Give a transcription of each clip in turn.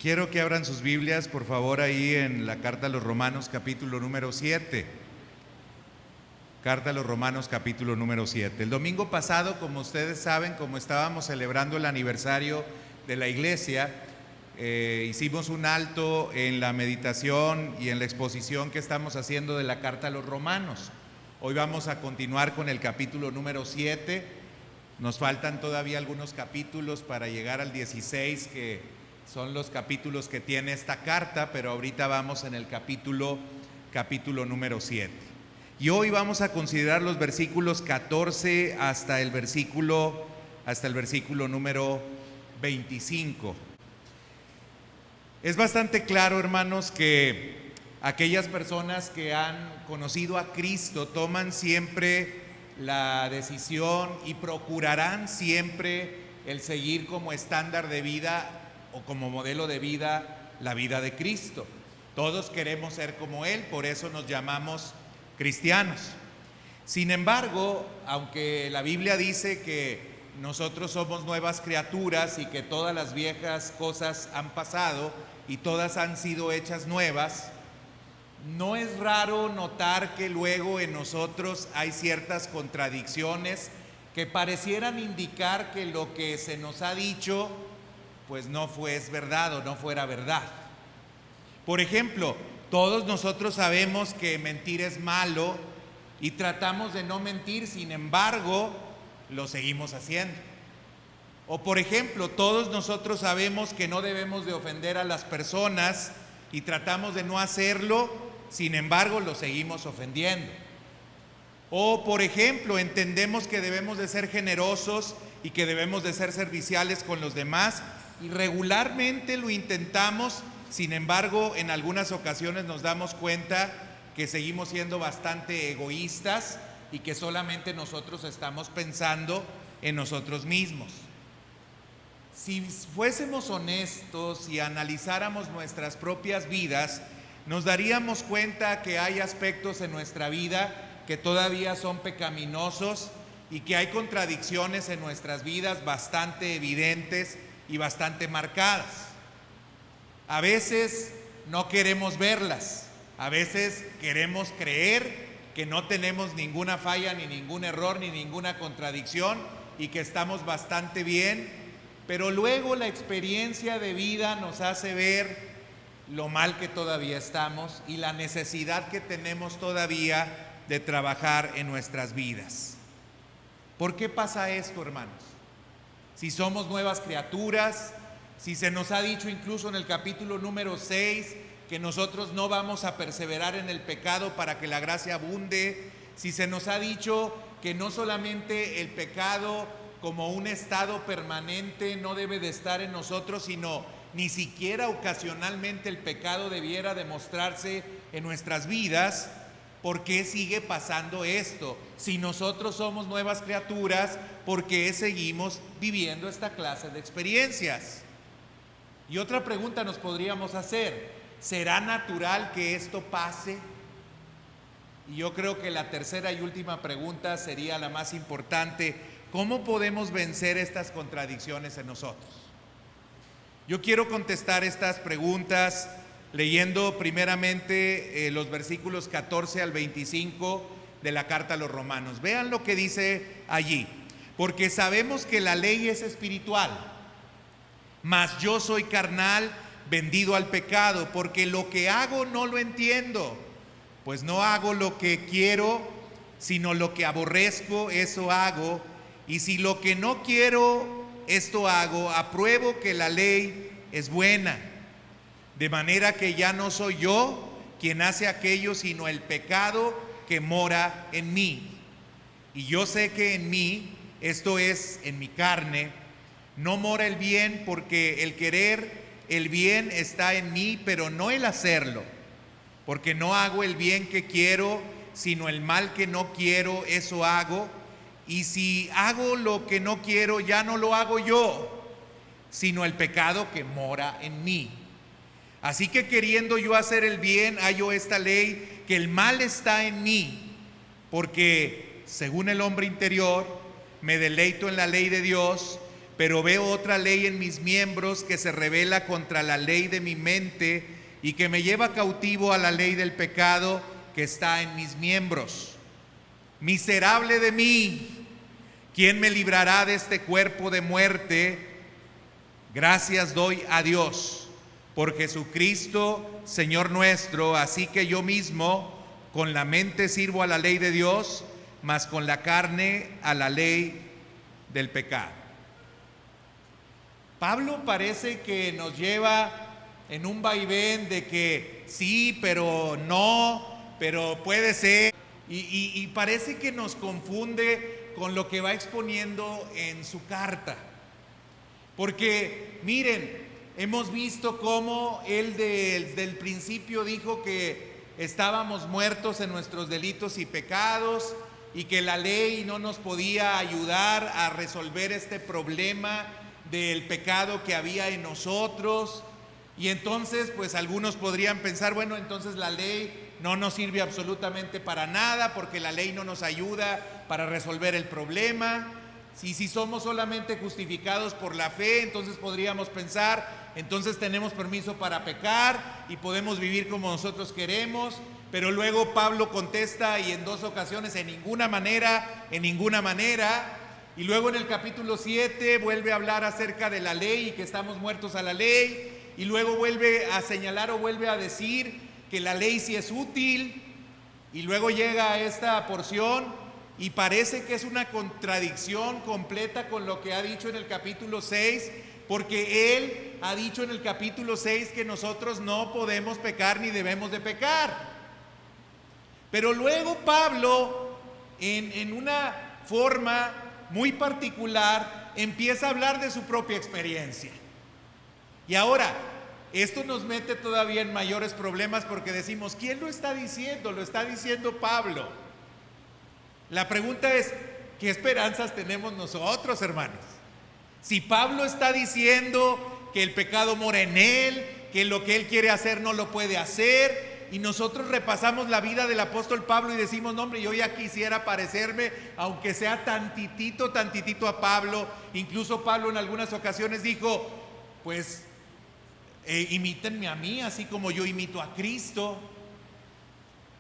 Quiero que abran sus Biblias, por favor, ahí en la Carta a los Romanos, capítulo número 7. Carta a los Romanos, capítulo número 7. El domingo pasado, como ustedes saben, como estábamos celebrando el aniversario de la iglesia, hicimos un alto en la meditación y en la exposición que estamos haciendo de la Carta a los Romanos. Hoy vamos a continuar con el capítulo número 7. Nos faltan todavía algunos capítulos para llegar al 16, que son los capítulos que tiene esta carta, pero ahorita vamos en el capítulo número 7. Y hoy vamos a considerar los versículos 14 hasta el versículo número 25. Es bastante claro, hermanos, que aquellas personas que han conocido a Cristo toman siempre la decisión y procurarán siempre el seguir como estándar de vida o como modelo de vida la vida de Cristo. Todos queremos ser como Él, por eso nos llamamos cristianos. Sin embargo, aunque la Biblia dice que nosotros somos nuevas criaturas y que todas las viejas cosas han pasado y todas han sido hechas nuevas, no es raro notar que luego en nosotros hay ciertas contradicciones que parecieran indicar que lo que se nos ha dicho pues no es verdad o no fuera verdad. Por ejemplo, todos nosotros sabemos que mentir es malo y tratamos de no mentir, sin embargo, lo seguimos haciendo. O por ejemplo, todos nosotros sabemos que no debemos de ofender a las personas y tratamos de no hacerlo, sin embargo, lo seguimos ofendiendo. O por ejemplo, entendemos que debemos de ser generosos y que debemos de ser serviciales con los demás, y regularmente lo intentamos, sin embargo, en algunas ocasiones nos damos cuenta que seguimos siendo bastante egoístas y que solamente nosotros estamos pensando en nosotros mismos. Si fuésemos honestos y analizáramos nuestras propias vidas, nos daríamos cuenta que hay aspectos en nuestra vida que todavía son pecaminosos y que hay contradicciones en nuestras vidas bastante evidentes y bastante marcadas. A veces no queremos verlas, a veces queremos creer que no tenemos ninguna falla, ni ningún error, ni ninguna contradicción y que estamos bastante bien, pero luego la experiencia de vida nos hace ver lo mal que todavía estamos y la necesidad que tenemos todavía de trabajar en nuestras vidas. ¿Por qué pasa esto, hermanos? Si somos nuevas criaturas, si se nos ha dicho incluso en el capítulo número 6 que nosotros no vamos a perseverar en el pecado para que la gracia abunde, si se nos ha dicho que no solamente el pecado como un estado permanente no debe de estar en nosotros, sino ni siquiera ocasionalmente el pecado debiera demostrarse en nuestras vidas, ¿por qué sigue pasando esto? Si nosotros somos nuevas criaturas, ¿por qué seguimos viviendo esta clase de experiencias? Y otra pregunta nos podríamos hacer: ¿será natural que esto pase? Y yo creo que la tercera y última pregunta sería la más importante: ¿cómo podemos vencer estas contradicciones en nosotros? Yo quiero contestar estas preguntas leyendo primeramente los versículos 14 al 25 de la carta a los Romanos. Vean lo que dice allí: porque sabemos que la ley es espiritual, mas yo soy carnal, vendido al pecado, porque lo que hago no lo entiendo, pues no hago lo que quiero, sino lo que aborrezco, eso hago, y si lo que no quiero, esto hago, apruebo que la ley es buena. De manera que ya no soy yo quien hace aquello, sino el pecado que mora en mí. Y yo sé que en mí, esto es, en mi carne, no mora el bien, porque el querer el bien está en mí, pero no el hacerlo. Porque no hago el bien que quiero, sino el mal que no quiero, eso hago. Y si hago lo que no quiero, ya no lo hago yo, sino el pecado que mora en mí. Así que queriendo yo hacer el bien, hallo esta ley, que el mal está en mí, porque según el hombre interior, me deleito en la ley de Dios, pero veo otra ley en mis miembros que se rebela contra la ley de mi mente y que me lleva cautivo a la ley del pecado que está en mis miembros. Miserable de mí, ¿quién me librará de este cuerpo de muerte? Gracias doy a Dios por Jesucristo, Señor nuestro. Así que yo mismo con la mente sirvo a la ley de Dios, mas con la carne a la ley del pecado. Pablo parece que nos lleva en un vaivén de que sí, pero no, pero puede ser. Y parece que nos confunde con lo que va exponiendo en su carta. Porque miren, hemos visto cómo él desde el principio dijo que estábamos muertos en nuestros delitos y pecados y que la ley no nos podía ayudar a resolver este problema del pecado que había en nosotros. Y entonces pues algunos podrían pensar, bueno, entonces la ley no nos sirve absolutamente para nada porque la ley no nos ayuda para resolver el problema. Y si somos solamente justificados por la fe, entonces podríamos pensar, entonces tenemos permiso para pecar y podemos vivir como nosotros queremos. Pero luego Pablo contesta, y en 2 ocasiones, en ninguna manera. Y luego en el capítulo 7 vuelve a hablar acerca de la ley y que estamos muertos a la ley. Y luego vuelve a señalar o vuelve a decir que la ley sí es útil. Y luego llega a esta porción y parece que es una contradicción completa con lo que ha dicho en el capítulo 6, porque él ha dicho en el capítulo 6 que nosotros no podemos pecar ni debemos de pecar. Pero luego Pablo, en una forma muy particular, empieza a hablar de su propia experiencia. Y ahora, esto nos mete todavía en mayores problemas porque decimos, ¿quién lo está diciendo? Lo está diciendo Pablo. La pregunta es, ¿qué esperanzas tenemos nosotros, hermanos? Si Pablo está diciendo que el pecado mora en él, que lo que él quiere hacer no lo puede hacer, y nosotros repasamos la vida del apóstol Pablo y decimos, no hombre, yo ya quisiera parecerme, aunque sea tantitito a Pablo. Incluso Pablo en algunas ocasiones dijo, pues imítenme a mí, así como yo imito a Cristo.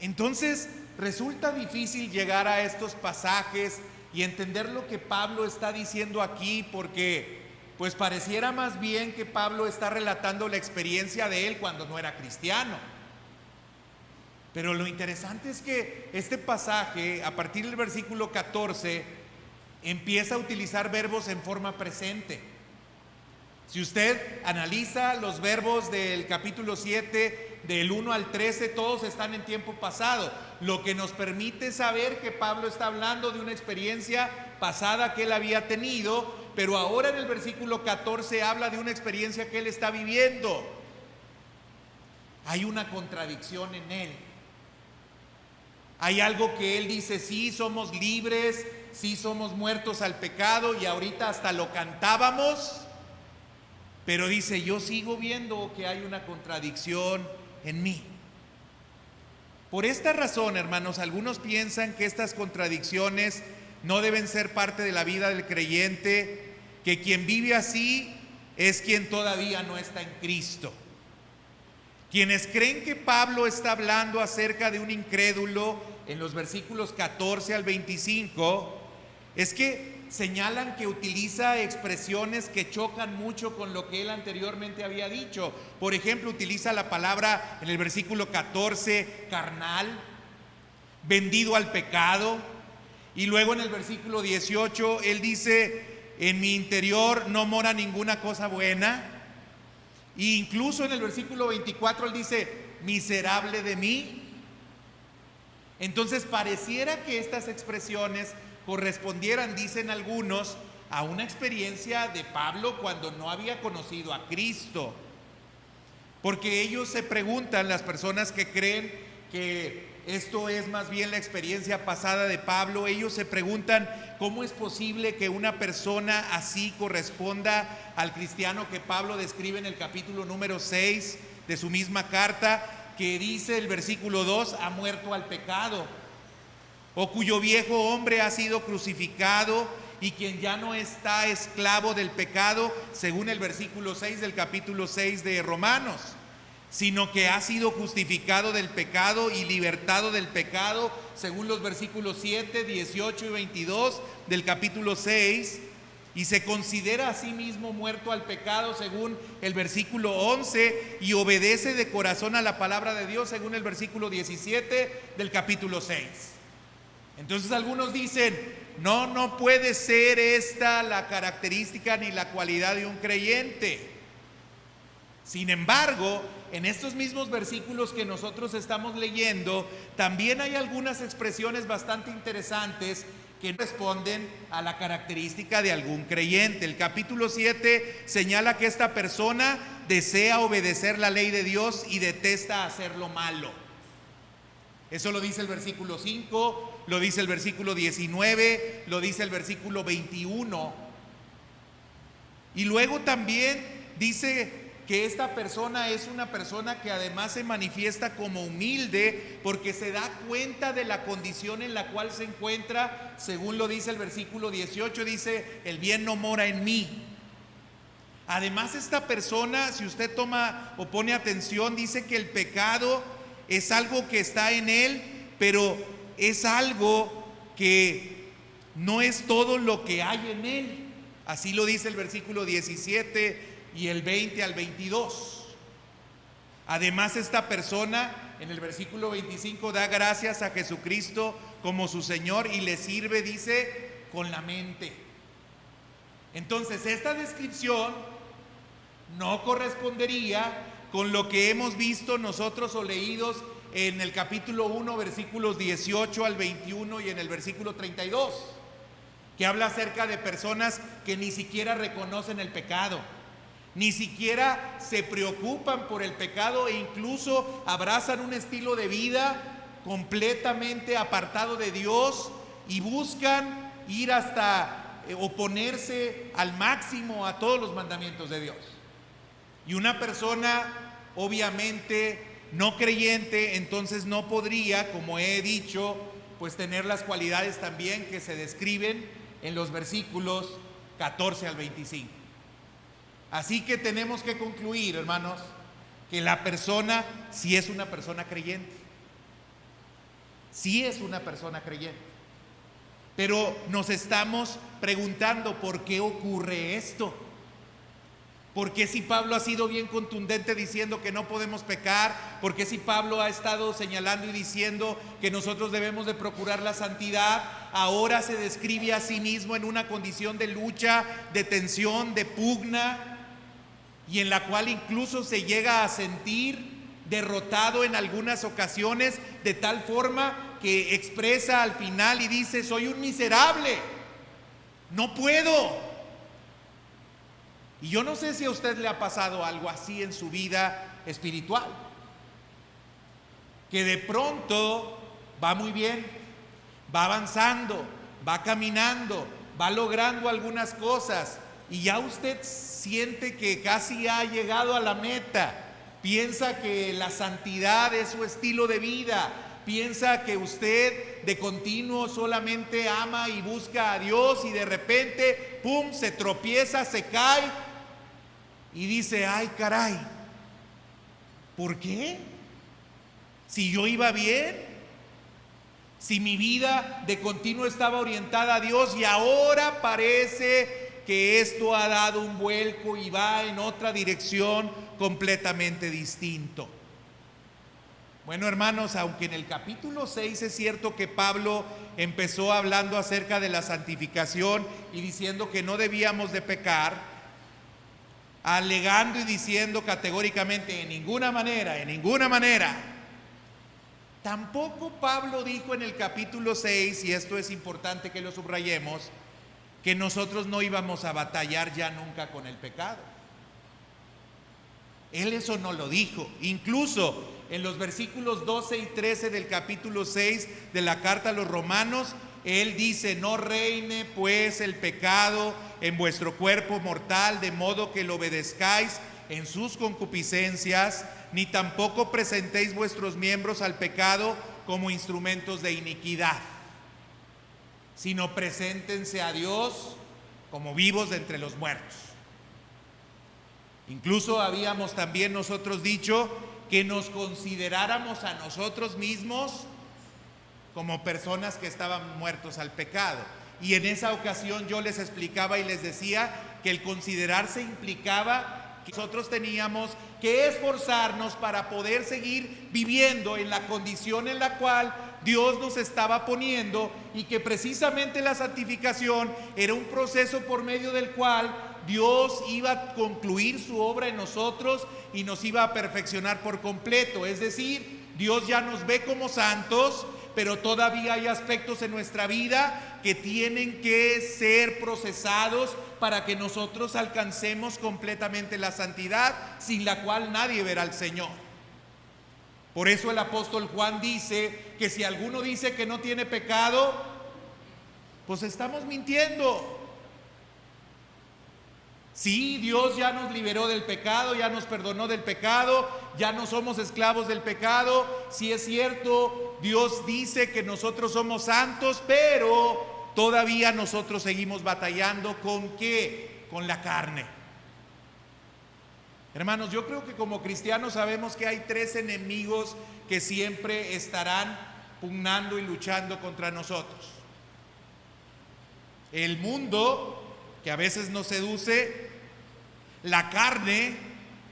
Entonces resulta difícil llegar a estos pasajes y entender lo que Pablo está diciendo aquí, porque pues pareciera más bien que Pablo está relatando la experiencia de él cuando no era cristiano. Pero lo interesante es que este pasaje, a partir del versículo 14, empieza a utilizar verbos en forma presente. Si usted analiza los verbos del capítulo 7, del 1 al 13, todos están en tiempo pasado, lo que nos permite saber que Pablo está hablando de una experiencia pasada que él había tenido, pero ahora en el versículo 14 habla de una experiencia que él está viviendo. Hay una contradicción en él. Hay algo que él dice, sí somos libres, sí somos muertos al pecado, y ahorita hasta lo cantábamos, pero dice, yo sigo viendo que hay una contradicción en mí. Por esta razón, hermanos, algunos piensan que estas contradicciones no deben ser parte de la vida del creyente, que quien vive así es quien todavía no está en Cristo. Quienes creen que Pablo está hablando acerca de un incrédulo en los versículos 14 al 25, es que señalan que utiliza expresiones que chocan mucho con lo que él anteriormente había dicho. Por ejemplo, utiliza la palabra en el versículo 14, carnal, vendido al pecado. Y luego en el versículo 18, él dice, en mi interior no mora ninguna cosa buena. E incluso en el versículo 24, él dice, miserable de mí. Entonces pareciera que estas expresiones correspondieran, dicen algunos, a una experiencia de Pablo cuando no había conocido a Cristo. Porque ellos se preguntan, las personas que creen que esto es más bien la experiencia pasada de Pablo, ellos se preguntan cómo es posible que una persona así corresponda al cristiano que Pablo describe en el capítulo número 6 de su misma carta, que dice el versículo 2, ha muerto al pecado, o cuyo viejo hombre ha sido crucificado y quien ya no está esclavo del pecado, según el versículo 6 del capítulo 6 de Romanos, sino que ha sido justificado del pecado y libertado del pecado, según los versículos 7, 18 y 22 del capítulo 6, y se considera a sí mismo muerto al pecado, según el versículo 11, y obedece de corazón a la palabra de Dios, según el versículo 17 del capítulo 6. Entonces algunos dicen, no puede ser esta la característica ni la cualidad de un creyente. Sin embargo, en estos mismos versículos que nosotros estamos leyendo, también hay algunas expresiones bastante interesantes que responden a la característica de algún creyente. El capítulo 7 señala que esta persona desea obedecer la ley de Dios y detesta hacer lo malo. Eso lo dice el versículo 5, lo dice el versículo 19, lo dice el versículo 21. Y luego también dice que esta persona es una persona que además se manifiesta como humilde porque se da cuenta de la condición en la cual se encuentra, según lo dice el versículo 18, dice, el bien no mora en mí. Además, esta persona, si usted toma o pone atención, dice que el pecado es algo que está en él, pero es algo que no es todo lo que hay en él. Así lo dice el versículo 17 y el 20 al 22. Además, esta persona en el versículo 25 da gracias a Jesucristo como su Señor y le sirve, dice, con la mente. Entonces, esta descripción no correspondería con lo que hemos visto nosotros o leídos en el capítulo 1, versículos 18 al 21 y en el versículo 32, que habla acerca de personas que ni siquiera reconocen el pecado, ni siquiera se preocupan por el pecado e incluso abrazan un estilo de vida completamente apartado de Dios y buscan ir hasta oponerse al máximo a todos los mandamientos de Dios. Y una persona obviamente no creyente entonces no podría, como he dicho, pues tener las cualidades también que se describen en los versículos 14 al 25. Así que tenemos que concluir, hermanos, que la persona sí es una persona creyente. Sí es una persona creyente. Pero nos estamos preguntando por qué ocurre esto. ¿Por qué si Pablo ha sido bien contundente diciendo que no podemos pecar? ¿Por qué si Pablo ha estado señalando y diciendo que nosotros debemos de procurar la santidad? Ahora se describe a sí mismo en una condición de lucha, de tensión, de pugna, y en la cual incluso se llega a sentir derrotado en algunas ocasiones, de tal forma que expresa al final y dice: soy un miserable, no puedo. Y yo no sé si a usted le ha pasado algo así en su vida espiritual, que de pronto va muy bien, va avanzando, va caminando, va logrando algunas cosas y ya usted siente que casi ha llegado a la meta, piensa que la santidad es su estilo de vida, piensa que usted de continuo solamente ama y busca a Dios y de repente, ¡pum!, se tropieza, se cae y dice: ay, caray, ¿por qué? Si yo iba bien, si mi vida de continuo estaba orientada a Dios y ahora parece que esto ha dado un vuelco y va en otra dirección completamente distinto. Bueno, hermanos, aunque en el capítulo 6 es cierto que Pablo empezó hablando acerca de la santificación y diciendo que no debíamos de pecar, alegando y diciendo categóricamente: en ninguna manera. Tampoco Pablo dijo en el capítulo 6, y esto es importante que lo subrayemos, que nosotros no íbamos a batallar ya nunca con el pecado. Él eso no lo dijo. Incluso en los versículos 12 y 13 del capítulo 6 de la carta a los Romanos, él dice: no reine pues el pecado en vuestro cuerpo mortal, de modo que lo obedezcáis en sus concupiscencias, ni tampoco presentéis vuestros miembros al pecado como instrumentos de iniquidad. sino preséntense a Dios como vivos de entre los muertos. Incluso habíamos también nosotros dicho que nos consideráramos a nosotros mismos como personas que estaban muertos al pecado. Y en esa ocasión yo les explicaba y les decía que el considerarse implicaba que nosotros teníamos que esforzarnos para poder seguir viviendo en la condición en la cual Dios nos estaba poniendo, y que precisamente la santificación era un proceso por medio del cual Dios iba a concluir su obra en nosotros y nos iba a perfeccionar por completo. Es decir, Dios ya nos ve como santos, pero todavía hay aspectos en nuestra vida que tienen que ser procesados para que nosotros alcancemos completamente la santidad, sin la cual nadie verá al Señor. Por eso el apóstol Juan dice que si alguno dice que no tiene pecado, pues estamos mintiendo. Sí, Dios ya nos liberó del pecado, ya nos perdonó del pecado, ya no somos esclavos del pecado. Sí es cierto, Dios dice que nosotros somos santos, pero todavía nosotros seguimos batallando ¿con qué? Con la carne. Hermanos, yo creo que como cristianos sabemos que hay tres enemigos que siempre estarán pugnando y luchando contra nosotros. El mundo, que a veces nos seduce; la carne,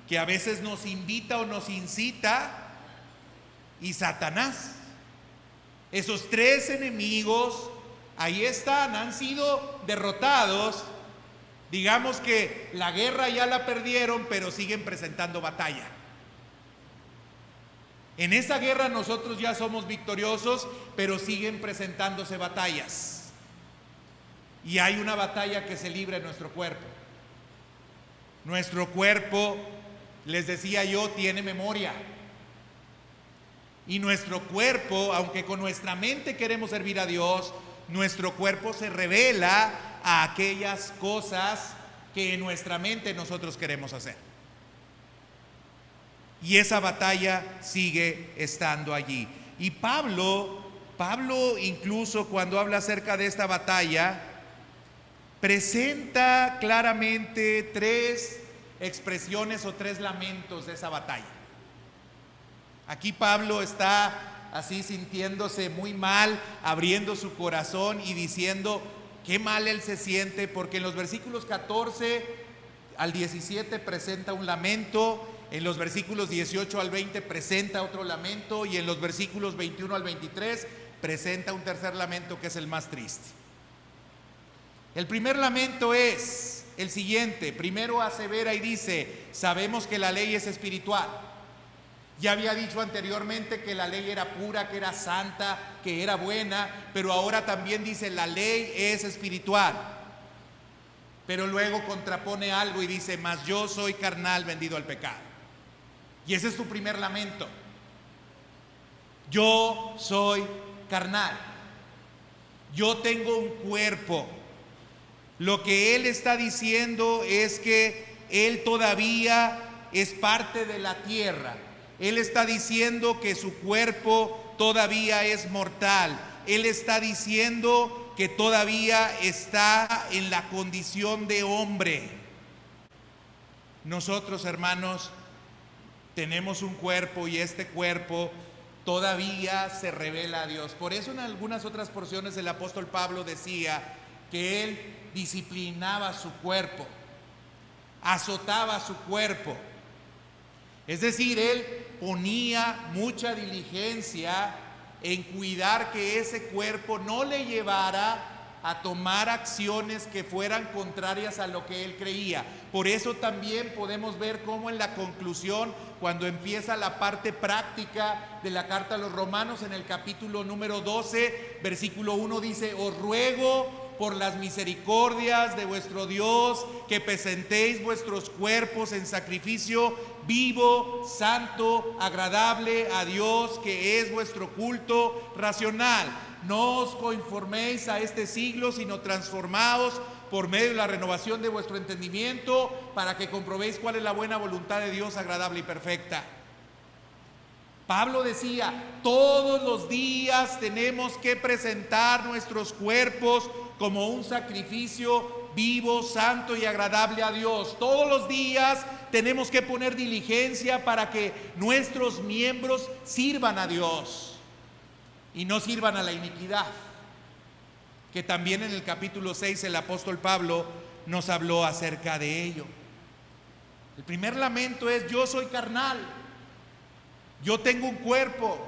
que a veces nos invita o nos incita; y Satanás. Esos tres enemigos ahí están, han sido derrotados. Digamos que la guerra ya la perdieron, pero siguen presentando batalla. En esa guerra nosotros ya somos victoriosos, pero siguen presentándose batallas. Y hay una batalla que se libra en nuestro cuerpo. Nuestro cuerpo, les decía yo, tiene memoria. Y nuestro cuerpo, aunque con nuestra mente queremos servir a Dios, nuestro cuerpo se revela a aquellas cosas que en nuestra mente nosotros queremos hacer. Y esa batalla sigue estando allí. Y Pablo incluso cuando habla acerca de esta batalla, presenta claramente tres expresiones o tres lamentos de esa batalla. Aquí Pablo está así sintiéndose muy mal, abriendo su corazón y diciendo qué mal él se siente, porque en los versículos 14 al 17 presenta un lamento, en los versículos 18 al 20 presenta otro lamento, y en los versículos 21 al 23 presenta un tercer lamento que es el más triste. El primer lamento es el siguiente. Primero asevera y dice: sabemos que la ley es espiritual. Ya había dicho anteriormente que la ley era pura, que era santa, que era buena, pero ahora también dice la ley es espiritual. Pero luego contrapone algo y dice: mas yo soy carnal, vendido al pecado. Y ese es su primer lamento. Yo soy carnal. Yo tengo un cuerpo. Lo que él está diciendo es que él todavía es parte de la tierra. Él está diciendo que su cuerpo todavía es mortal. Él está diciendo que todavía está en la condición de hombre. Nosotros, hermanos, tenemos un cuerpo, y este cuerpo todavía se revela a Dios. Por eso en algunas otras porciones el apóstol Pablo decía que él disciplinaba su cuerpo, azotaba su cuerpo. Es decir, él ponía mucha diligencia en cuidar que ese cuerpo no le llevara a tomar acciones que fueran contrarias a lo que él creía. Por eso también podemos ver cómo en la conclusión, cuando empieza la parte práctica de la carta a los Romanos, en el capítulo número 12, versículo 1 dice: os ruego por las misericordias de vuestro Dios que presentéis vuestros cuerpos en sacrificio vivo, santo, agradable a Dios, que es vuestro culto racional. No os conforméis a este siglo, sino transformaos por medio de la renovación de vuestro entendimiento, para que comprobéis cuál es la buena voluntad de Dios, agradable y perfecta. Pablo decía, todos los días tenemos que presentar nuestros cuerpos como un sacrificio vivo, santo y agradable a Dios. Todos los días tenemos que poner diligencia para que nuestros miembros sirvan a Dios y no sirvan a la iniquidad, que también en el capítulo 6 el apóstol Pablo nos habló acerca de ello. El primer lamento es: yo soy carnal, yo tengo un cuerpo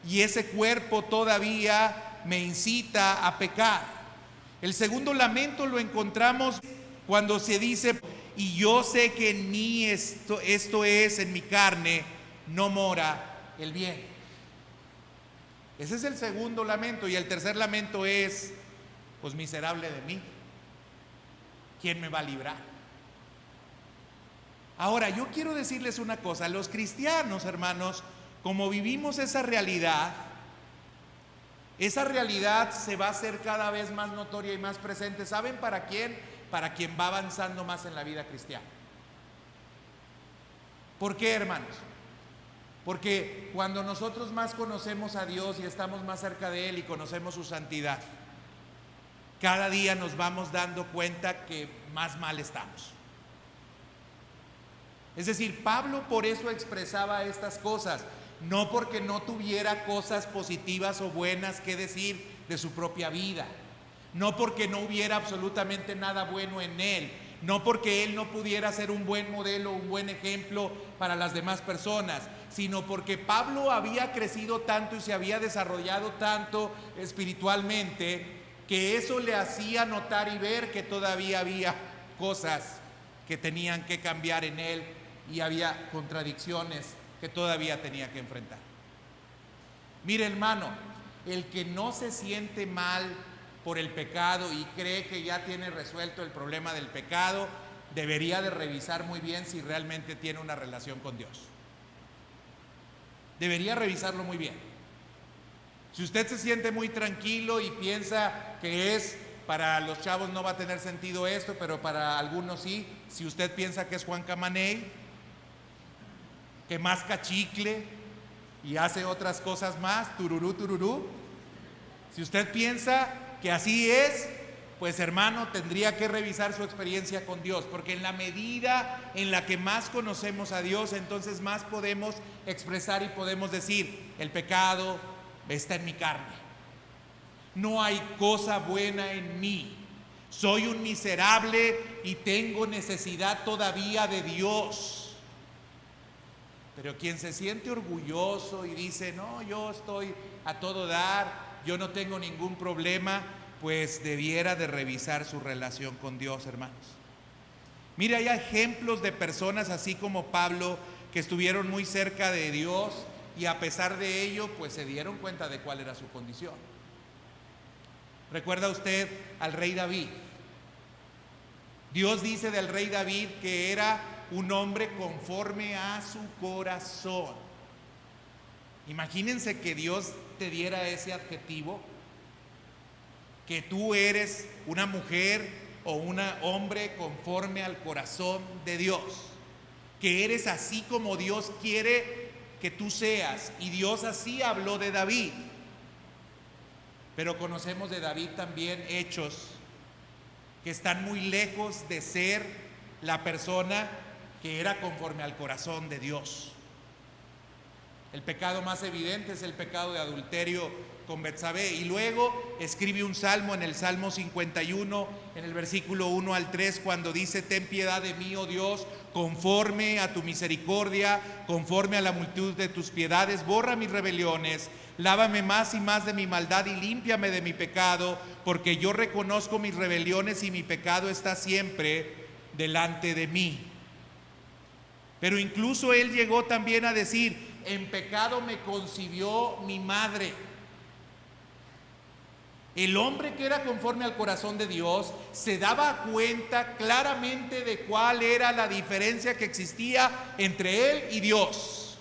y ese cuerpo todavía me incita a pecar. El segundo lamento lo encontramos cuando se dice: y yo sé que en mí, esto es, en mi carne, no mora el bien. Ese es el segundo lamento. Y el tercer lamento es: pues miserable de mí, ¿quién me va a librar? Ahora, yo quiero decirles una cosa: los cristianos, hermanos, como vivimos esa realidad se va a hacer cada vez más notoria y más presente. ¿Saben para quién? Para quien va avanzando más en la vida cristiana. ¿Por qué, hermanos? Porque cuando nosotros más conocemos a Dios y estamos más cerca de Él y conocemos su santidad, cada día nos vamos dando cuenta que más mal estamos. Es decir, Pablo por eso expresaba estas cosas, no porque no tuviera cosas positivas o buenas que decir de su propia vida, no porque no hubiera absolutamente nada bueno en él, no porque él no pudiera ser un buen modelo, un buen ejemplo para las demás personas, sino porque Pablo había crecido tanto y se había desarrollado tanto espiritualmente, que eso le hacía notar y ver que todavía había cosas que tenían que cambiar en él y había contradicciones que todavía tenía que enfrentar. Mire, hermano, el que no se siente mal por el pecado y cree que ya tiene resuelto el problema del pecado, debería de revisar muy bien si realmente tiene una relación con Dios. Debería revisarlo muy bien. Si usted se siente muy tranquilo y piensa que para los chavos no va a tener sentido esto, pero para algunos sí. Si usted piensa que es Juan Camaney, que masca chicle y hace otras cosas más, tururú, tururú. Si usted piensa que así es, pues hermano, tendría que revisar su experiencia con Dios, porque en la medida en la que más conocemos a Dios, entonces más podemos expresar y podemos decir: el pecado está en mi carne, no hay cosa buena en mí, soy un miserable y tengo necesidad todavía de Dios. Pero quien se siente orgulloso y dice: no, yo estoy a todo dar, yo no tengo ningún problema, pues debiera de revisar su relación con Dios, hermanos. Mire, hay ejemplos de personas así como Pablo que estuvieron muy cerca de Dios y a pesar de ello, pues se dieron cuenta de cuál era su condición. ¿Recuerda usted al rey David? Dios dice del rey David que era un hombre conforme a su corazón. Imagínense que Dios te diera ese adjetivo, que tú eres una mujer o un hombre conforme al corazón de Dios, que eres así como Dios quiere que tú seas. Y Dios así habló de David. Pero conocemos de David también hechos que están muy lejos de ser la persona que era conforme al corazón de Dios. El pecado más evidente es el pecado de adulterio con Betsabé. Y luego escribe un salmo en el Salmo 51, en el versículo 1 al 3, cuando dice: ten piedad de mí, oh Dios, conforme a tu misericordia, conforme a la multitud de tus piedades, borra mis rebeliones, lávame más y más de mi maldad y límpiame de mi pecado, porque yo reconozco mis rebeliones y mi pecado está siempre delante de mí. Pero incluso él llegó también a decir: en pecado me concibió mi madre. El hombre que era conforme al corazón de Dios se daba cuenta claramente de cuál era la diferencia que existía entre él y Dios.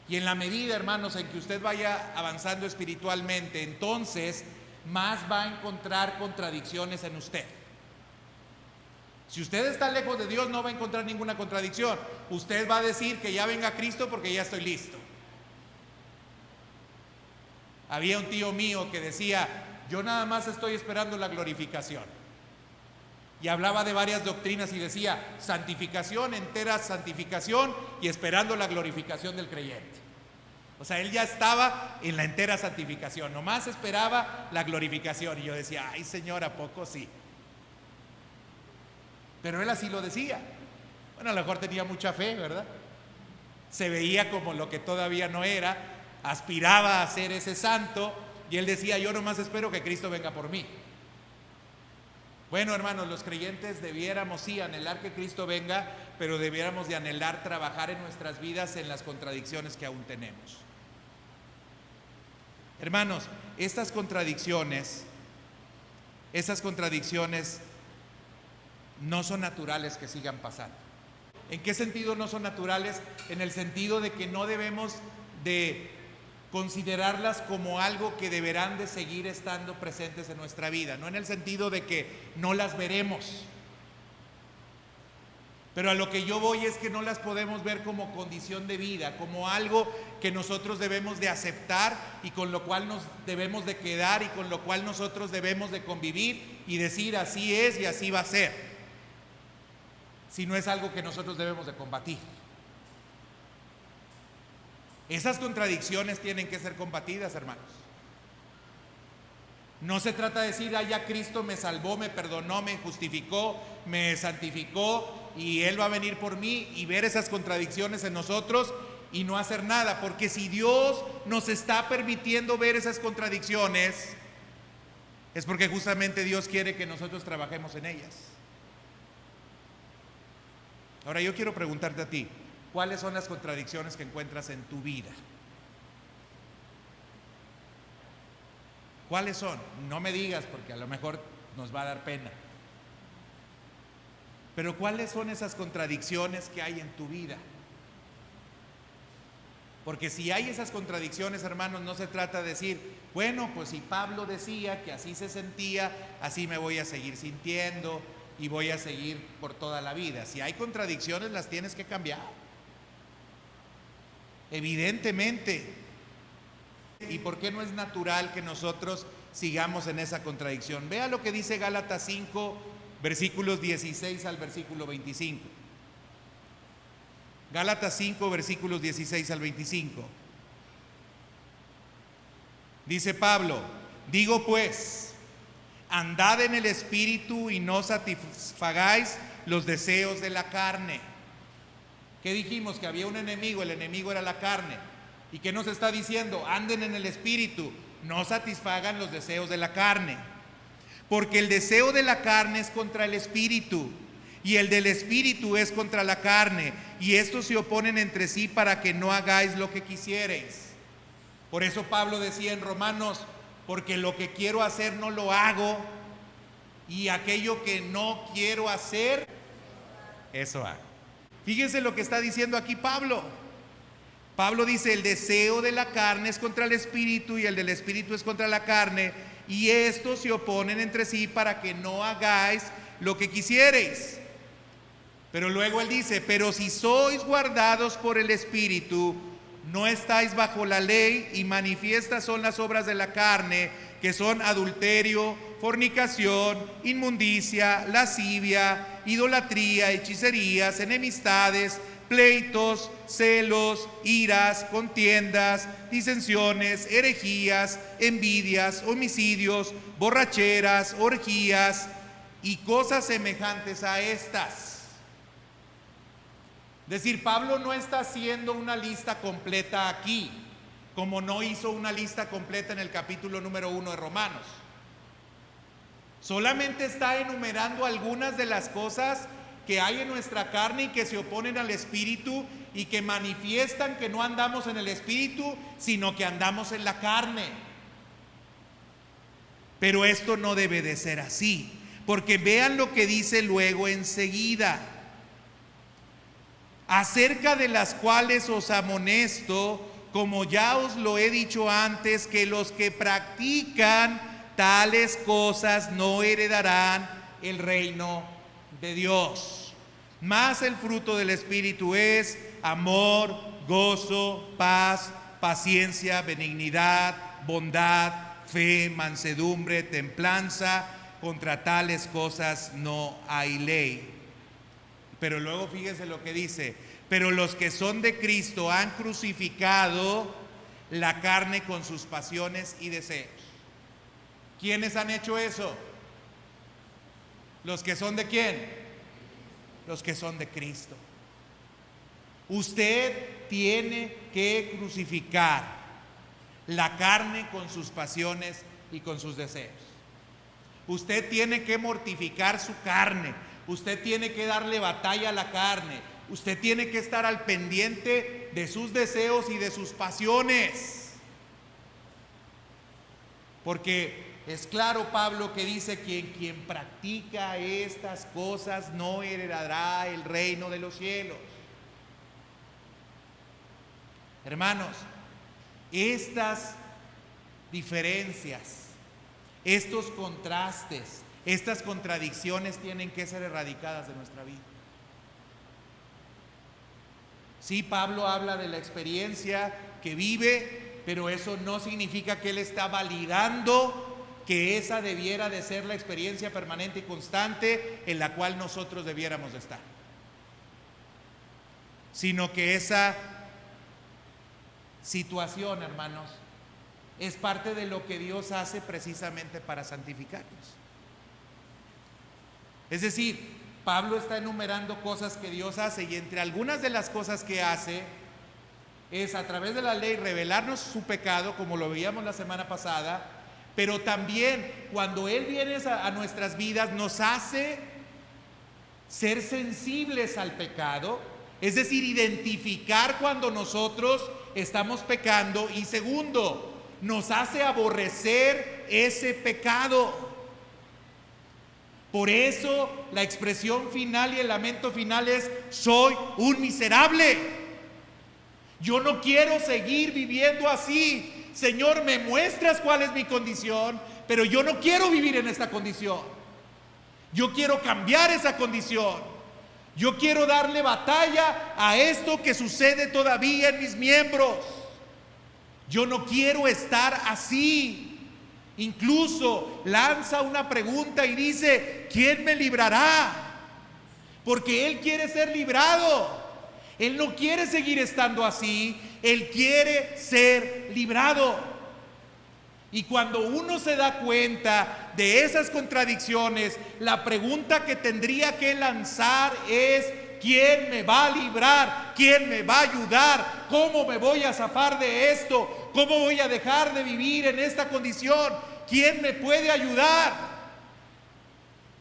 Y en la medida, hermanos, en que usted vaya avanzando espiritualmente, entonces más va a encontrar contradicciones en usted. Si usted está lejos de Dios, no va a encontrar ninguna contradicción. Usted va a decir que ya venga Cristo porque ya estoy listo. Había un tío mío que decía: yo nada más estoy esperando la glorificación. Y hablaba de varias doctrinas y decía: santificación, entera santificación, y esperando la glorificación del creyente. O sea, él ya estaba en la entera santificación, nomás esperaba la glorificación. Y yo decía: ay, Señor, ¿a poco sí? Pero él así lo decía. Bueno, a lo mejor tenía mucha fe, ¿verdad? Se veía como lo que todavía no era, aspiraba a ser ese santo, y él decía: yo nomás espero que Cristo venga por mí. Bueno, hermanos, los creyentes debiéramos sí anhelar que Cristo venga, pero debiéramos de anhelar trabajar en nuestras vidas en las contradicciones que aún tenemos. Hermanos, estas contradicciones no son naturales que sigan pasando. ¿En qué sentido no son naturales? En el sentido de que no debemos de considerarlas como algo que deberán de seguir estando presentes en nuestra vida, no en el sentido de que no las veremos, pero a lo que yo voy es que no las podemos ver como condición de vida, como algo que nosotros debemos de aceptar y con lo cual nos debemos de quedar y con lo cual nosotros debemos de convivir y decir: así es y así va a ser, si no es algo que nosotros debemos de combatir. Esas contradicciones tienen que ser combatidas, hermanos. No se trata de decir: ya Cristo me salvó, me perdonó, me justificó, me santificó y Él va a venir por mí, y ver esas contradicciones en nosotros y no hacer nada. Porque si Dios nos está permitiendo ver esas contradicciones, es porque justamente Dios quiere que nosotros trabajemos en ellas. Ahora yo quiero preguntarte a ti: ¿cuáles son las contradicciones que encuentras en tu vida? ¿Cuáles son? No me digas, porque a lo mejor nos va a dar pena. Pero ¿cuáles son esas contradicciones que hay en tu vida? Porque si hay esas contradicciones, hermanos, no se trata de decir: bueno, pues si Pablo decía que así se sentía, así me voy a seguir sintiendo y voy a seguir por toda la vida. Si hay contradicciones, las tienes que cambiar, evidentemente. ¿Y por qué no es natural que nosotros sigamos en esa contradicción? Vea lo que dice Gálatas 5, versículos 16 al versículo 25. Gálatas 5, versículos 16 al 25. Dice Pablo: digo pues, andad en el Espíritu y no satisfagáis los deseos de la carne. ¿Qué dijimos? Que había un enemigo, el enemigo era la carne. ¿Y qué nos está diciendo? Anden en el Espíritu, no satisfagan los deseos de la carne. Porque el deseo de la carne es contra el Espíritu, y el del Espíritu es contra la carne, y estos se oponen entre sí para que no hagáis lo que quisiereis. Por eso Pablo decía en Romanos: porque lo que quiero hacer no lo hago, y aquello que no quiero hacer, eso hago. Fíjense lo que está diciendo aquí Pablo. Pablo dice: el deseo de la carne es contra el Espíritu y el del Espíritu es contra la carne, y estos se oponen entre sí para que no hagáis lo que quisiereis. Pero luego él dice: pero si sois guardados por el Espíritu, no estáis bajo la ley, y manifiestas son las obras de la carne, que son adulterio, fornicación, inmundicia, lascivia, idolatría, hechicerías, enemistades, pleitos, celos, iras, contiendas, disensiones, herejías, envidias, homicidios, borracheras, orgías y cosas semejantes a estas. Es decir, Pablo no está haciendo una lista completa aquí, como no hizo una lista completa en el capítulo número 1 de Romanos. Solamente está enumerando algunas de las cosas que hay en nuestra carne y que se oponen al Espíritu y que manifiestan que no andamos en el Espíritu, sino que andamos en la carne. Pero esto no debe de ser así, porque vean lo que dice luego enseguida: acerca de las cuales os amonesto, como ya os lo he dicho antes, que los que practican tales cosas no heredarán el reino de Dios. Mas el fruto del Espíritu es amor, gozo, paz, paciencia, benignidad, bondad, fe, mansedumbre, templanza. Contra tales cosas no hay ley. Pero luego fíjense lo que dice: pero los que son de Cristo han crucificado la carne con sus pasiones y deseos. ¿Quiénes han hecho eso? ¿Los que son de quién? Los que son de Cristo. Usted tiene que crucificar la carne con sus pasiones y con sus deseos. Usted tiene que mortificar su carne. Usted tiene que darle batalla a la carne. Usted tiene que estar al pendiente de sus deseos y de sus pasiones. Porque es claro, Pablo, que dice que quien practica estas cosas no heredará el reino de los cielos. Hermanos, estas diferencias, estos contrastes, estas contradicciones tienen que ser erradicadas de nuestra vida. Sí, Pablo habla de la experiencia que vive, pero eso no significa que él está validando que esa debiera de ser la experiencia permanente y constante en la cual nosotros debiéramos de estar, sino que esa situación, hermanos, es parte de lo que Dios hace precisamente para santificarnos. Es decir, Pablo está enumerando cosas que Dios hace, y entre algunas de las cosas que hace es a través de la ley revelarnos su pecado, como lo veíamos la semana pasada, pero también cuando Él viene a nuestras vidas nos hace ser sensibles al pecado, es decir, identificar cuando nosotros estamos pecando, y segundo, nos hace aborrecer ese pecado. Por eso la expresión final y el lamento final es: soy un miserable. Yo no quiero seguir viviendo así. Señor, me muestras cuál es mi condición, pero yo no quiero vivir en esta condición. Yo quiero cambiar esa condición. Yo quiero darle batalla a esto que sucede todavía en mis miembros. Yo no quiero estar así. Incluso lanza una pregunta y dice: ¿quién me librará? Porque Él quiere ser librado. Él no quiere seguir estando así. Él quiere ser librado. Y cuando uno se da cuenta de esas contradicciones, la pregunta que tendría que lanzar es: ¿quién me va a librar? ¿Quién me va a ayudar? ¿Cómo me voy a zafar de esto? ¿Cómo voy a dejar de vivir en esta condición? ¿Quién me puede ayudar?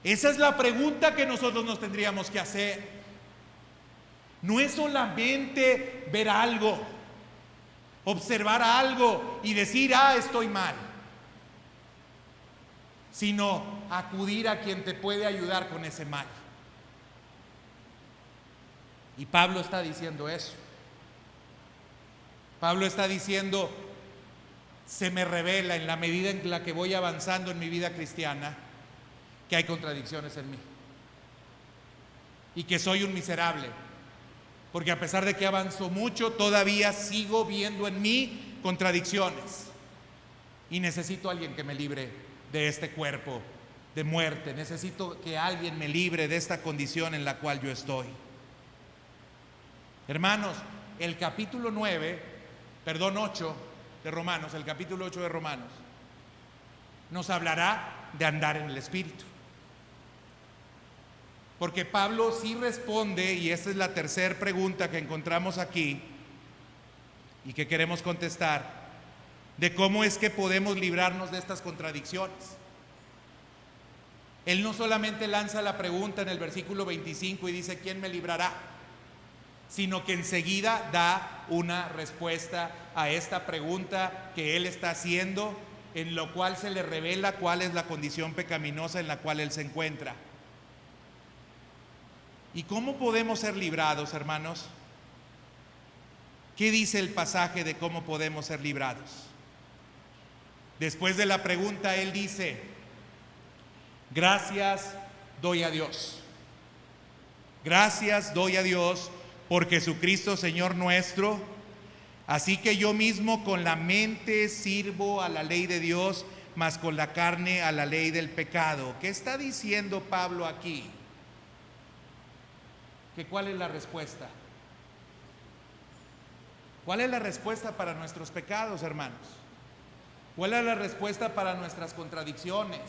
Esa es la pregunta que nosotros nos tendríamos que hacer. No es solamente ver algo, observar algo y decir: estoy mal, sino acudir a quien te puede ayudar con ese mal. Y Pablo está diciendo eso. Pablo está diciendo: se me revela en la medida en la que voy avanzando en mi vida cristiana que hay contradicciones en mí y que soy un miserable, porque a pesar de que avanzo mucho, todavía sigo viendo en mí contradicciones, y necesito a alguien que me libre de este cuerpo de muerte. Necesito que alguien me libre de esta condición en la cual yo estoy. Hermanos, el capítulo 8 de Romanos, el capítulo 8 de Romanos, nos hablará de andar en el Espíritu. Porque Pablo sí responde, y esta es la tercera pregunta que encontramos aquí y que queremos contestar, de cómo es que podemos librarnos de estas contradicciones. Él no solamente lanza la pregunta en el versículo 25 y dice: ¿quién me librará?, sino que enseguida da una respuesta a esta pregunta que él está haciendo, en lo cual se le revela cuál es la condición pecaminosa en la cual él se encuentra. ¿Y cómo podemos ser librados, hermanos? ¿Qué dice el pasaje de cómo podemos ser librados? Después de la pregunta, él dice: gracias doy a Dios. Gracias doy a Dios por Jesucristo Señor nuestro. Así que yo mismo con la mente sirvo a la ley de Dios, mas con la carne a la ley del pecado. ¿Qué está diciendo Pablo aquí? ¿Que cuál es la respuesta? ¿Cuál es la respuesta para nuestros pecados, hermanos? ¿Cuál es la respuesta para nuestras contradicciones?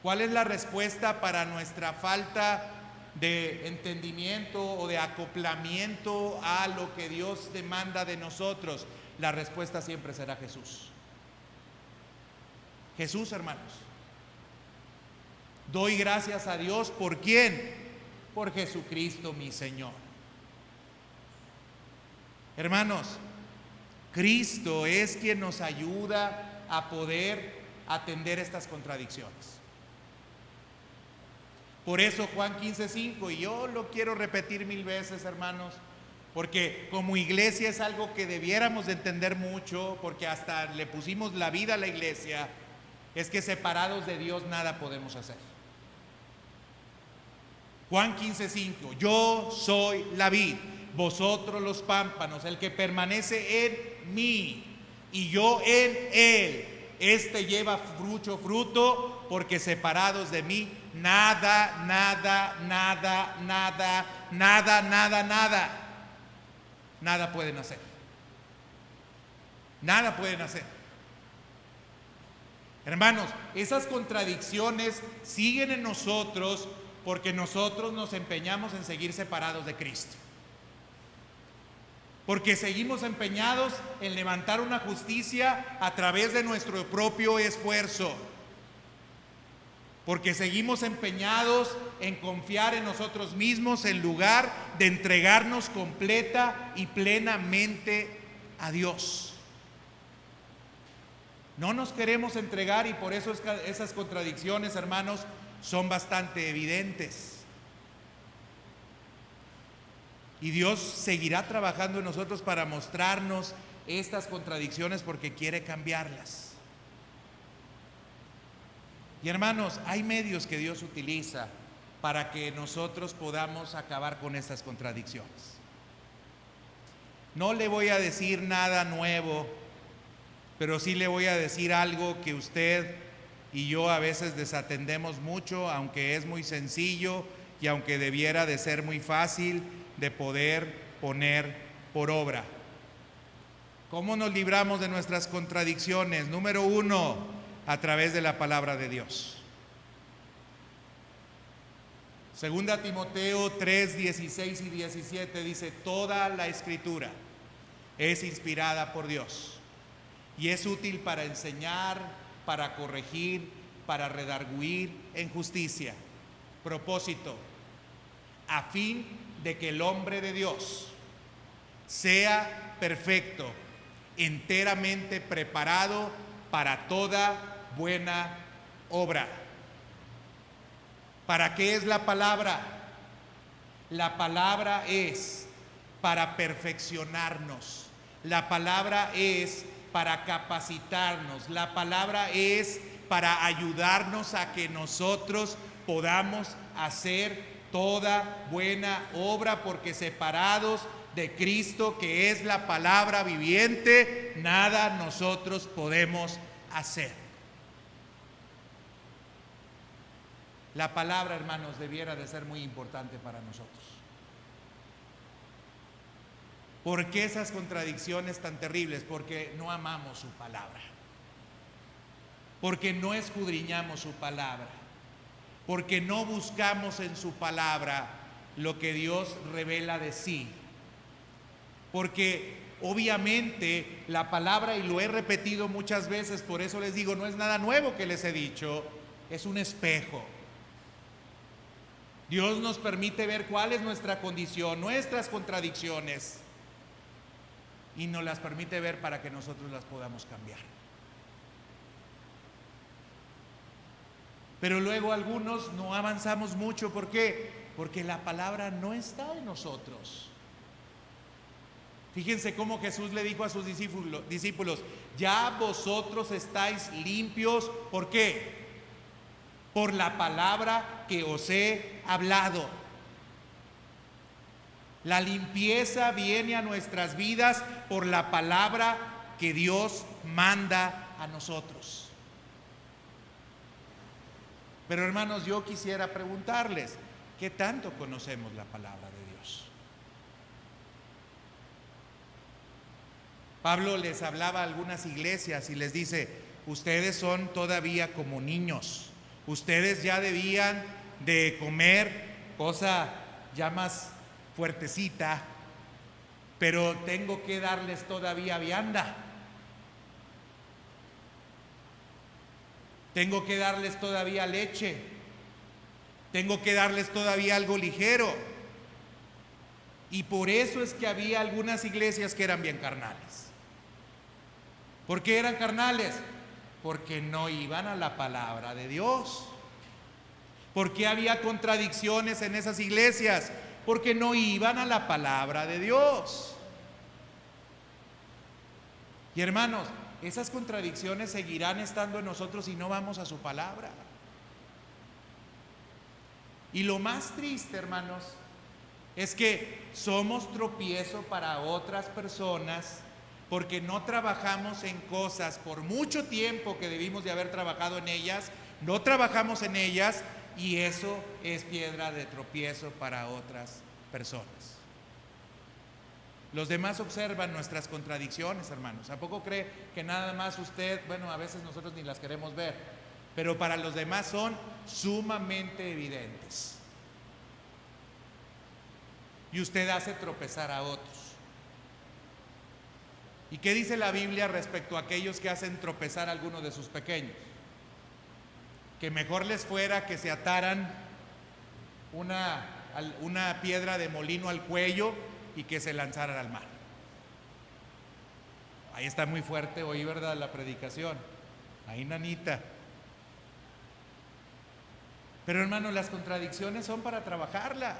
¿Cuál es la respuesta para nuestra falta de entendimiento o de acoplamiento a lo que Dios demanda de nosotros? La respuesta siempre será Jesús. Jesús, hermanos. Doy gracias a Dios, ¿por quién? Por Jesucristo mi Señor. Hermanos, Cristo es quien nos ayuda a poder atender estas contradicciones. Por eso Juan 15:5, y yo lo quiero repetir 1000 veces, hermanos, porque como iglesia es algo que debiéramos de entender mucho, porque hasta le pusimos la vida a la iglesia, es que separados de Dios nada podemos hacer. Juan 15:5, yo soy la vid, vosotros los pámpanos, el que permanece en mí y yo en él, este lleva mucho fruto, porque separados de mí nada pueden hacer. Nada pueden hacer. Hermanos, esas contradicciones siguen en nosotros porque nosotros nos empeñamos en seguir separados de Cristo. Porque seguimos empeñados en levantar una justicia a través de nuestro propio esfuerzo. Porque seguimos empeñados en confiar en nosotros mismos en lugar de entregarnos completa y plenamente a Dios. No nos queremos entregar y por eso esas contradicciones, hermanos, son bastante evidentes. Y Dios seguirá trabajando en nosotros para mostrarnos estas contradicciones porque quiere cambiarlas. Y hermanos, hay medios que Dios utiliza para que nosotros podamos acabar con estas contradicciones. No le voy a decir nada nuevo, pero sí le voy a decir algo que usted y yo a veces desatendemos mucho, aunque es muy sencillo y aunque debiera de ser muy fácil de poder poner por obra. ¿Cómo nos libramos de nuestras contradicciones? Número 1, a través de la palabra de Dios. Segunda Timoteo 3, 16 y 17 dice: toda la escritura es inspirada por Dios y es útil para enseñar, para corregir, para redarguir en justicia. Propósito: a fin de que el hombre de Dios sea perfecto, enteramente preparado para toda buena obra. ¿Para qué es la palabra? La palabra es para perfeccionarnos. La palabra es para capacitarnos. La palabra es para ayudarnos a que nosotros podamos hacer toda buena obra, porque separados de Cristo, que es la palabra viviente, nada nosotros podemos hacer. La palabra, hermanos, debiera de ser muy importante para nosotros. ¿Por qué esas contradicciones tan terribles? Porque no amamos su palabra, porque no escudriñamos su palabra, porque no buscamos en su palabra lo que Dios revela de sí. Porque obviamente la palabra, y lo he repetido muchas veces, por eso les digo, no es nada nuevo que les he dicho, es un espejo. Dios nos permite ver cuál es nuestra condición, nuestras contradicciones, y nos las permite ver para que nosotros las podamos cambiar. Pero luego algunos no avanzamos mucho. ¿Por qué? Porque la palabra no está en nosotros. Fíjense cómo Jesús le dijo a sus discípulos: ya vosotros estáis limpios. ¿Por qué? Por la palabra que os he hablado. La limpieza viene a nuestras vidas por la palabra que Dios manda a nosotros. Pero hermanos, yo quisiera preguntarles, ¿qué tanto conocemos la palabra de Dios? Pablo les hablaba a algunas iglesias y les dice: ustedes son todavía como niños, ustedes ya debían de comer cosa ya más fuertecita, pero tengo que darles todavía vianda. Tengo que darles todavía leche. Tengo que darles todavía algo ligero. Y por eso es que había algunas iglesias que eran bien carnales. ¿Por qué eran carnales? Porque no iban a la palabra de Dios. ¿Por qué había contradicciones en esas iglesias? Porque no iban a la palabra de Dios. Y hermanos, esas contradicciones seguirán estando en nosotros si no vamos a su palabra. Y lo más triste, hermanos, es que somos tropiezo para otras personas porque no trabajamos en cosas por mucho tiempo que debimos de haber trabajado en ellas, no trabajamos en ellas, y eso es piedra de tropiezo para otras personas. Los demás observan nuestras contradicciones, hermanos. ¿A poco cree que nada más usted, bueno, a veces nosotros ni las queremos ver, pero para los demás son sumamente evidentes? Y usted hace tropezar a otros. ¿Y qué dice la Biblia respecto a aquellos que hacen tropezar a alguno de sus pequeños? Que mejor les fuera que se ataran una piedra de molino al cuello y que se lanzaran al mar. Ahí está muy fuerte hoy, ¿verdad?, la predicación. Ahí, nanita. Pero hermanos, las contradicciones son para trabajarlas,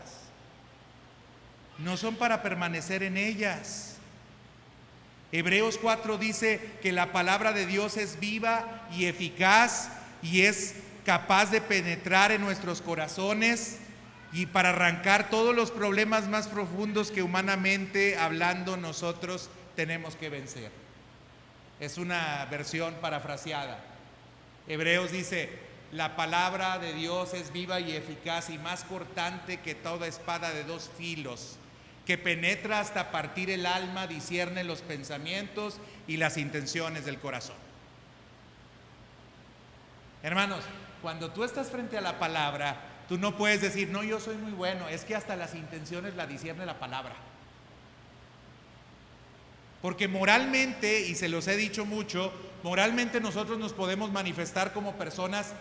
no son para permanecer en ellas. Hebreos 4 dice que la palabra de Dios es viva y eficaz y es capaz de penetrar en nuestros corazones y para arrancar todos los problemas más profundos que humanamente hablando nosotros tenemos que vencer. Es una versión parafraseada. Hebreos dice: la palabra de Dios es viva y eficaz y más cortante que toda espada de dos filos, que penetra hasta partir el alma, discierne los pensamientos y las intenciones del corazón. Hermanos, cuando tú estás frente a la palabra, tú no puedes decir: no, yo soy muy bueno. Es que hasta las intenciones la discierne la palabra. Porque moralmente, y se los he dicho mucho, moralmente nosotros nos podemos manifestar como personas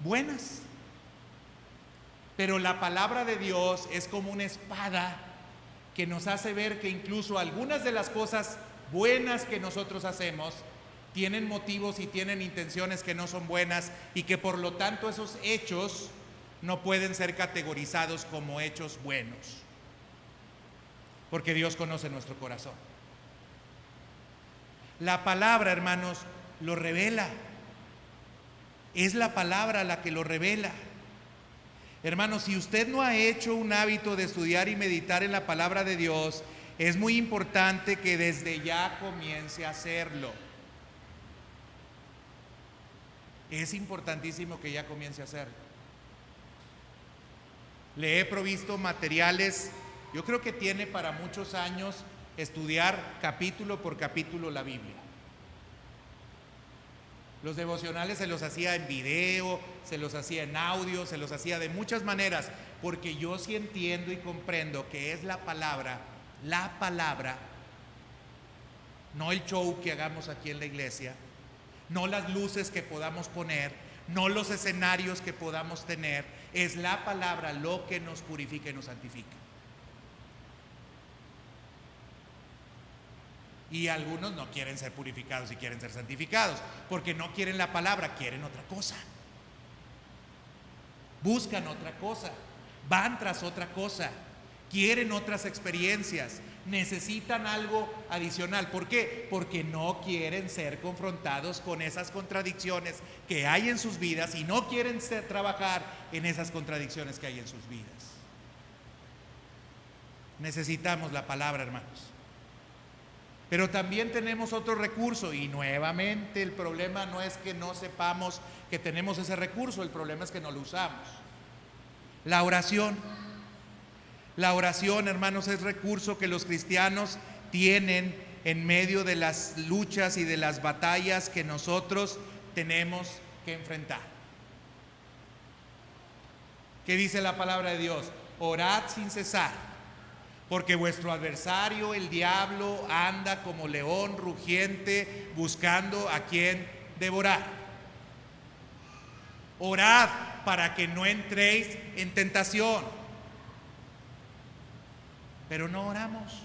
buenas. Pero la palabra de Dios es como una espada que nos hace ver que incluso algunas de las cosas buenas que nosotros hacemos tienen motivos y tienen intenciones que no son buenas, y que por lo tanto esos hechos no pueden ser categorizados como hechos buenos, porque Dios conoce nuestro corazón. La palabra, hermanos, lo revela. Es la palabra la que lo revela. Hermanos, si usted no ha hecho un hábito de estudiar y meditar en la palabra de Dios, es muy importante que desde ya comience a hacerlo. Es importantísimo que ya comience a hacerlo. Le he provisto materiales, yo creo que tiene para muchos años estudiar capítulo por capítulo la Biblia. Los devocionales se los hacía en video, se los hacía en audio, se los hacía de muchas maneras, porque yo sí entiendo y comprendo que es la palabra, no el show que hagamos aquí en la iglesia, no las luces que podamos poner, no los escenarios que podamos tener, es la palabra lo que nos purifica y nos santifica. Y algunos no quieren ser purificados y quieren ser santificados, porque no quieren la palabra, quieren otra cosa. Buscan otra cosa, van tras otra cosa, quieren otras experiencias, necesitan algo adicional. ¿Por qué? Porque no quieren ser confrontados con esas contradicciones que hay en sus vidas y no quieren trabajar en esas contradicciones que hay en sus vidas. Necesitamos la palabra, hermanos. Pero también tenemos otro recurso y nuevamente el problema no es que no sepamos que tenemos ese recurso, el problema es que no lo usamos. La oración. La oración, hermanos, es recurso que los cristianos tienen en medio de las luchas y de las batallas que nosotros tenemos que enfrentar. ¿Qué dice la palabra de Dios? Orad sin cesar, porque vuestro adversario, el diablo, anda como león rugiente buscando a quien devorar. Orad para que no entréis en tentación. Pero no oramos.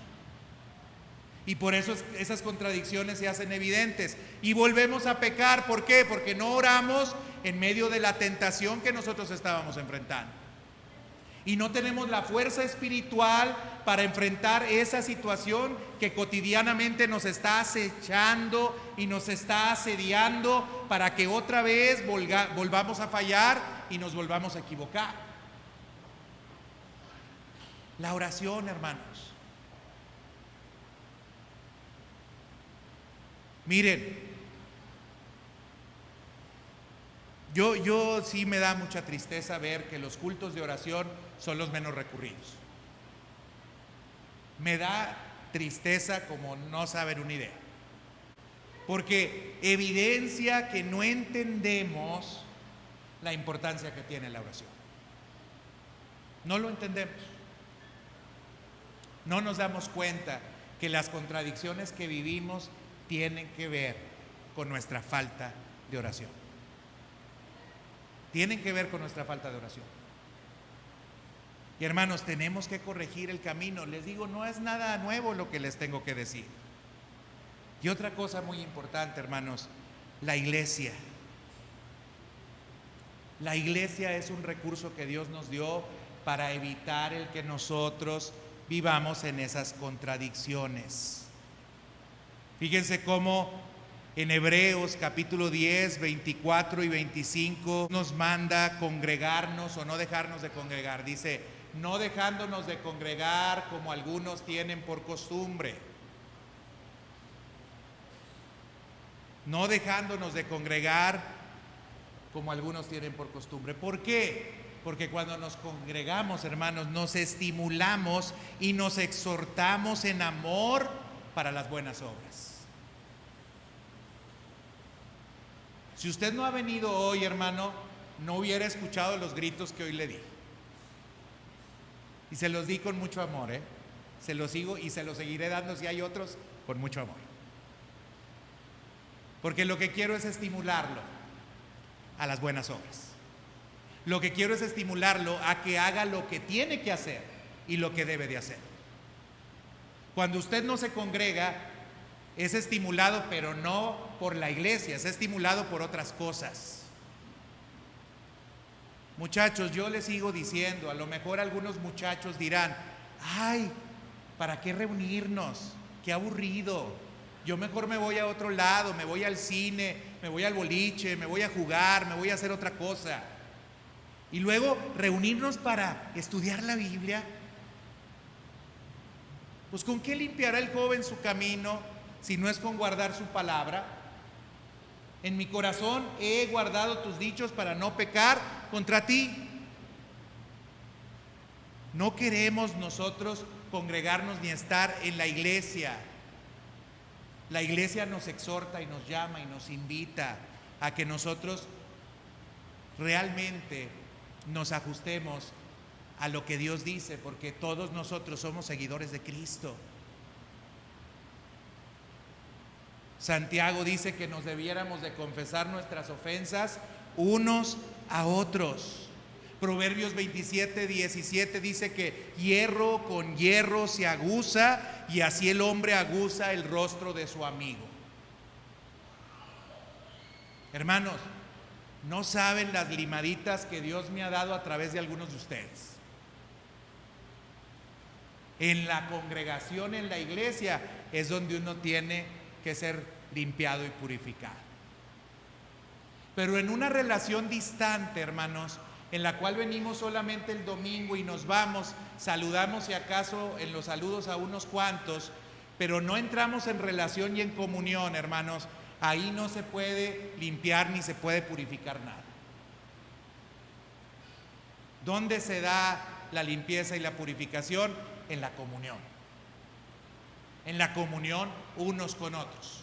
Y por eso esas contradicciones se hacen evidentes. Y volvemos a pecar. ¿Por qué? Porque no oramos en medio de la tentación que nosotros estábamos enfrentando. Y no tenemos la fuerza espiritual para enfrentar esa situación que cotidianamente nos está acechando y nos está asediando para que otra vez volvamos a fallar y nos volvamos a equivocar. La oración, hermanos. Miren, yo sí me da mucha tristeza ver que los cultos de oración son los menos recurridos. Me da tristeza como no saben una idea. Porque evidencia que no entendemos la importancia que tiene la oración. No lo entendemos. No nos damos cuenta que las contradicciones que vivimos tienen que ver con nuestra falta de oración. Tienen que ver con nuestra falta de oración. Y hermanos, tenemos que corregir el camino. Les digo, no es nada nuevo lo que les tengo que decir. Y otra cosa muy importante, hermanos, la iglesia. La iglesia es un recurso que Dios nos dio para evitar el que nosotros vivamos en esas contradicciones. Fíjense cómo en Hebreos capítulo 10, 24 y 25 nos manda congregarnos o no dejarnos de congregar. Dice, no dejándonos de congregar como algunos tienen por costumbre. No dejándonos de congregar como algunos tienen por costumbre. ¿Por qué? Porque cuando nos congregamos, hermanos, nos estimulamos y nos exhortamos en amor para las buenas obras. Si usted no ha venido hoy, hermano, no hubiera escuchado los gritos que hoy le di. Y se los di con mucho amor, Se los sigo y se los seguiré dando si hay otros, con mucho amor. Porque lo que quiero es estimularlo a las buenas obras. Lo que quiero es estimularlo a que haga lo que tiene que hacer y lo que debe de hacer. Cuando usted no se congrega, es estimulado, pero no por la iglesia, es estimulado por otras cosas. Muchachos, yo les sigo diciendo, a lo mejor algunos muchachos dirán, ay, ¿para qué reunirnos? Qué aburrido. Yo mejor me voy a otro lado, me voy al cine, me voy al boliche, me voy a jugar, me voy a hacer otra cosa. Y luego reunirnos para estudiar la Biblia. Pues ¿con qué limpiará el joven su camino si no es con guardar su palabra? En mi corazón he guardado tus dichos para no pecar contra ti. No queremos nosotros congregarnos ni estar en la iglesia. La iglesia nos exhorta y nos llama y nos invita a que nosotros realmente nos ajustemos a lo que Dios dice, porque todos nosotros somos seguidores de Cristo. Santiago dice que nos debiéramos de confesar nuestras ofensas unos a otros. Proverbios 27, 17 dice que hierro con hierro se aguza y así el hombre aguza el rostro de su amigo. Hermanos, no saben las limaditas que Dios me ha dado a través de algunos de ustedes. En la congregación, en la iglesia, es donde uno tiene que ser limpiado y purificado. Pero en una relación distante, hermanos, en la cual venimos solamente el domingo y nos vamos, saludamos si acaso en los saludos a unos cuantos, pero no entramos en relación y en comunión, hermanos, ahí no se puede limpiar ni se puede purificar nada. ¿Dónde se da la limpieza y la purificación? En la comunión. En la comunión unos con otros.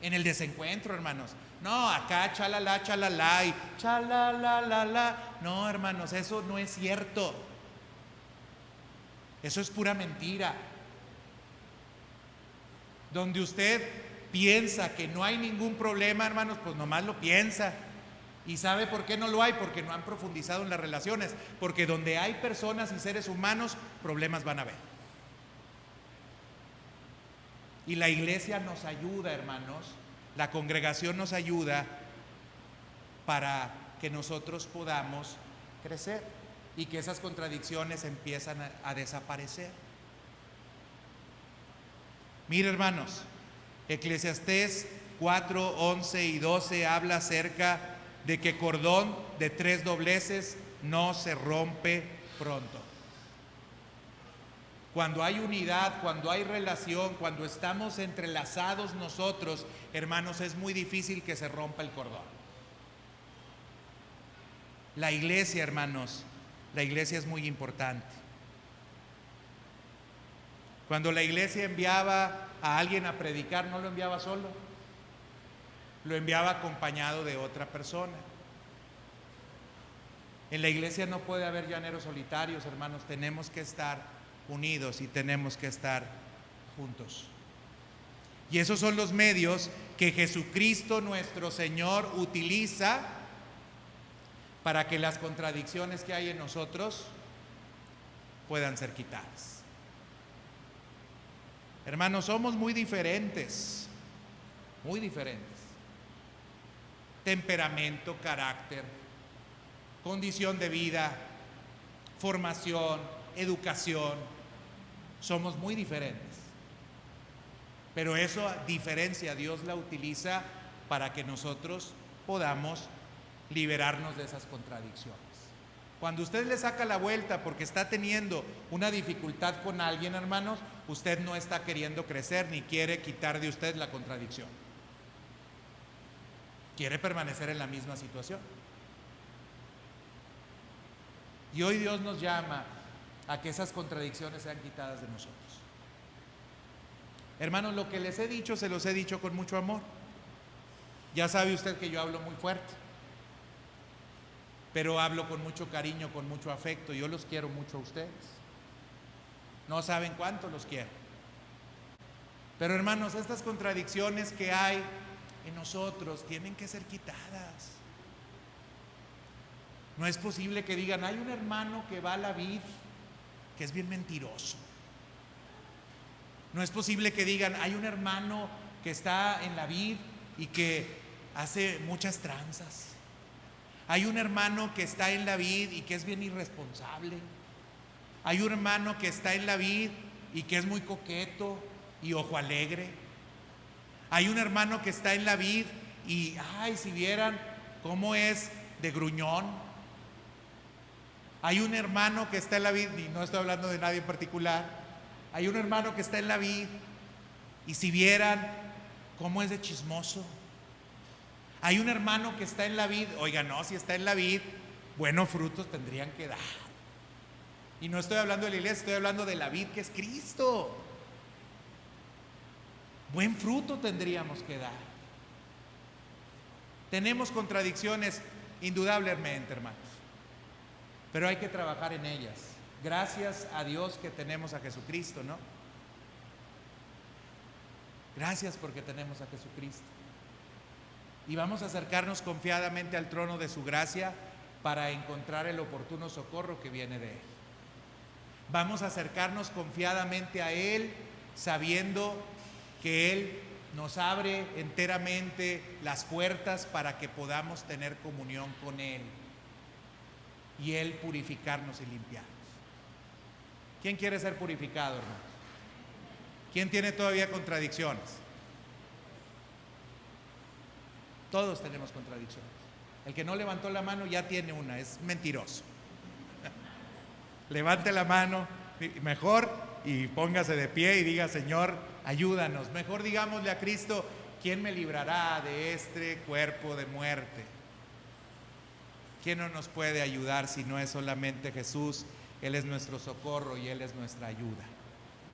En el desencuentro, hermanos. No, acá chalala, chalala y chalala. No, hermanos, eso no es cierto. Eso es pura mentira. Donde usted piensa que no hay ningún problema, hermanos, pues nomás lo piensa. ¿Y sabe por qué no lo hay? Porque no han profundizado en las relaciones. Porque donde hay personas y seres humanos, problemas van a haber. Y la iglesia nos ayuda, hermanos, la congregación nos ayuda para que nosotros podamos crecer y que esas contradicciones empiezan a desaparecer. Mire, hermanos, Eclesiastés 4, 11 y 12 habla acerca de que cordón de 3 dobleces no se rompe pronto. Cuando hay unidad, cuando hay relación, cuando estamos entrelazados nosotros, hermanos, es muy difícil que se rompa el cordón. La iglesia, hermanos, la iglesia es muy importante. Cuando la iglesia enviaba a alguien a predicar, no lo enviaba solo, lo enviaba acompañado de otra persona. En la iglesia no puede haber llaneros solitarios, hermanos, tenemos que estar unidos y tenemos que estar juntos. Y esos son los medios que Jesucristo nuestro Señor utiliza para que las contradicciones que hay en nosotros puedan ser quitadas. Hermanos, somos muy diferentes, muy diferentes. Temperamento, carácter, condición de vida, formación, educación, somos muy diferentes. Pero esa diferencia Dios la utiliza para que nosotros podamos liberarnos de esas contradicciones. Cuando usted le saca la vuelta porque está teniendo una dificultad con alguien, hermanos, usted no está queriendo crecer ni quiere quitar de usted la contradicción. Quiere permanecer en la misma situación. Y hoy Dios nos llama a que esas contradicciones sean quitadas de nosotros. Hermanos, lo que les he dicho, se los he dicho con mucho amor. Ya sabe usted que yo hablo muy fuerte, pero hablo con mucho cariño, con mucho afecto. Yo los quiero mucho a ustedes. No saben cuánto los quiero. Pero hermanos, estas contradicciones que hay en nosotros tienen que ser quitadas. No es posible que digan, hay un hermano que va a la vid que es bien mentiroso. No es posible que digan, hay un hermano que está en la vid y que hace muchas tranzas. Hay un hermano que está en la vid y que es bien irresponsable. Hay un hermano que está en la vid y que es muy coqueto y ojo alegre. Hay un hermano que está en la vid y, ay, si vieran cómo es de gruñón. Hay un hermano que está en la vid, y no estoy hablando de nadie en particular, hay un hermano que está en la vid y si vieran cómo es de chismoso. Hay un hermano que está en la vid, oiga, no, si está en la vid, buenos frutos tendrían que dar. Y no estoy hablando de la iglesia, estoy hablando de la vid que es Cristo. Buen fruto tendríamos que dar. Tenemos contradicciones, indudablemente, hermanos, pero hay que trabajar en ellas. Gracias a Dios que tenemos a Jesucristo, ¿no? Gracias porque tenemos a Jesucristo. Y vamos a acercarnos confiadamente al trono de su gracia para encontrar el oportuno socorro que viene de Él. Vamos a acercarnos confiadamente a Él, sabiendo que Él nos abre enteramente las puertas para que podamos tener comunión con Él y Él purificarnos y limpiarnos. ¿Quién quiere ser purificado, hermanos? ¿Quién tiene todavía contradicciones? Todos tenemos contradicciones. El que no levantó la mano ya tiene una, es mentiroso. Levante la mano mejor y póngase de pie y diga: Señor, ayúdanos. Mejor digámosle a Cristo: ¿quién me librará de este cuerpo de muerte? ¿Quién no nos puede ayudar si no es solamente Jesús? Él es nuestro socorro y Él es nuestra ayuda.